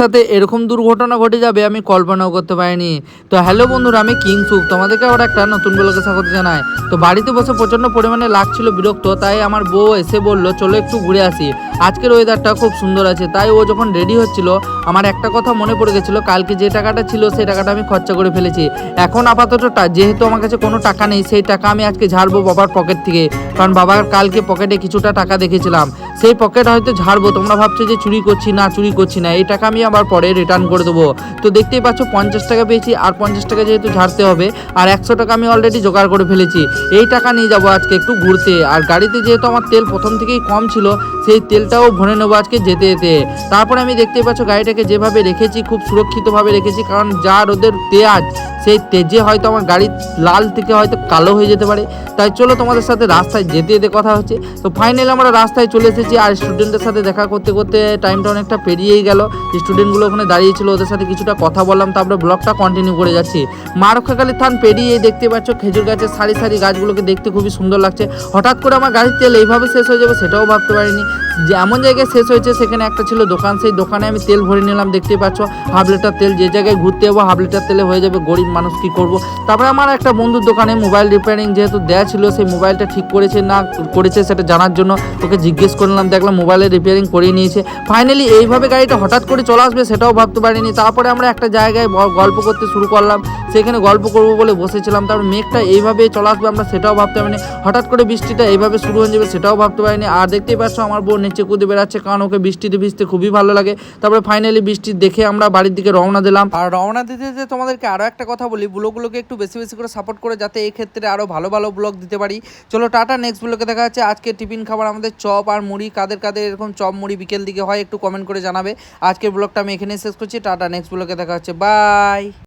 সাথে এরকম দুর্ঘটনা ঘটে যাবে আমি কল্পনাও করতে পারিনি। তো হ্যালো বন্ধুরা, আমি কিংসুক তোমাদেরকে আবার একটা নতুন ব্লগে স্বাগত জানাই। তো বাড়িতে বসে প্রচণ্ড পরিমাণে লাগছিল বিরক্ত, তাই আমার বউ এসে বলল চলো একটু ঘুরে আসি, আজকের ওয়েদারটা খুব সুন্দর আছে। তাই ও যখন রেডি হচ্ছিল আমার একটা কথা মনে পড়ে গেছিলো, কালকে যে টাকাটা ছিল সেই টাকাটা আমি খরচা করে ফেলেছি। এখন আপাতত যেহেতু আমার কাছে কোনো টাকা নেই, সেই টাকা আমি আজকে ঝাড়বো বাবার পকেট থেকে, কারণ বাবার কালকে পকেটে কিছুটা টাকা দেখেছিলাম, সেই পকেট হয়তো ঝাড়বো। তোমরা ভাবছো যে চুরি করছি না, এই টাকা আমি আবার পরে রিটার্ন করে দেবো। তো দেখতেই পাচ্ছ 50 টাকা পেয়েছি, আর 50 টাকা যেহেতু ঝাড়তে হবে, আর 100 টাকা আমি অলরেডি জোগাড় করে ফেলেছি। এই টাকা নিয়ে যাবো আজকে একটু ঘুরতে, আর গাড়িতে যেহেতু আমার তেল প্রথম থেকেই কম ছিল, সেই তেলটাও ভরে নেবো আজকে যেতে যেতে। তারপরে আমি দেখতেই পাচ্ছ গাড়িটাকে যেভাবে রেখেছি খুব সুরক্ষিতভাবে রেখেছি, কারণ যা রোদের তেজ, সেই তেজে হয়তো আমার গাড়ি লাল থেকে হয়তো কালো হয়ে যেতে পারে। তাই চলো তোমাদের সাথে রাস্তায় যেতে যেতে কথা হচ্ছে। তো ফাইনালি আমরা রাস্তায় চলে এসেছি, আর স্টুডেন্টের সাথে দেখা করতে করতে টাইমটা অনেকটা পেরিয়েই গেল। স্টুডেন্টগুলো ওখানে দাঁড়িয়েছিল, ওদের সাথে কিছুটা কথা বললাম, তারপরে ব্লগটা কন্টিনিউ করে যাচ্ছি। মা রক্ষাকালীর থান পেরিয়ে দেখতে পাচ্ছ খেজুর গাছের সারি সারি গাছগুলোকে দেখতে খুবই সুন্দর লাগছে। হঠাৎ করে আমার গাড়ির তেল এইভাবে শেষ হয়ে যাবে সেটাও ভাবতে পারিনি। যে এমন জায়গায় শেষ হয়েছে, সেখানে একটা ছিল দোকান, সেই দোকানে আমি তেল ভরে নিলাম। দেখতে পাচ্ছ হাফ লিটার তেল, যে জায়গায় ঘুরতে যাবো হাফ লিটার তেলে হয়ে যাবে, গরিব মানুষ কী করবো। তারপরে আমার একটা বন্ধুর দোকানে মোবাইল রিপেয়ারিং যেহেতু দেয়া ছিল, সেই মোবাইলটা ঠিক করেছে না করেছে সেটা জানার জন্য ওকে জিজ্ঞেস করলাম, দেখলাম মোবাইলের রিপেয়ারিং করিয়ে নিয়েছে। ফাইনালি এইভাবে গাড়িটা হঠাৎ করে চলে আসবে সেটাও ভাবতে পারিনি। তারপরে আমরা একটা জায়গায় গল্প করতে শুরু করলাম, সেখানে গল্প করবো বলে বসেছিলাম। তারপর মেঘটা এইভাবে চলে আসবে আমরা সেটাও ভাবতে পারিনি, হঠাৎ করে বৃষ্টিটা এইভাবে শুরু হয়ে যাবে সেটাও ভাবতে পারিনি। আর দেখতেই পাচ্ছ আমার বোন নিচে কুদে বেড়াচ্ছে, কারণ ওকে বৃষ্টিতে ভিজতে খুবই ভালো লাগে। তারপরে ফাইনালি বৃষ্টি দেখে আমরা বাড়ির দিকে রওনা দিলাম। আর রওনা দিতে দিতে তোমাদেরকে আরও একটা কথা বলি, ব্লগগুলোকে একটু বেশি বেশি করে সাপোর্ট করে, যাতে এই ক্ষেত্রে আরও ভালো ভালো ব্লগ দিতে পারি। চলো টাটা, নেক্সট ব্লগে দেখা যাচ্ছে। আজকে টিফিন খাবার আমাদের চপ আর মুড়ি, কাদের কাদের এরকম চপ মুড়ি বিকেল দিকে হয় একটু কমেন্ট করে জানাবে। আজকের ব্লগটা আমি এখানেই শেষ করছি। টাটা, নেক্সট ব্লগে দেখা হচ্ছে, বাই।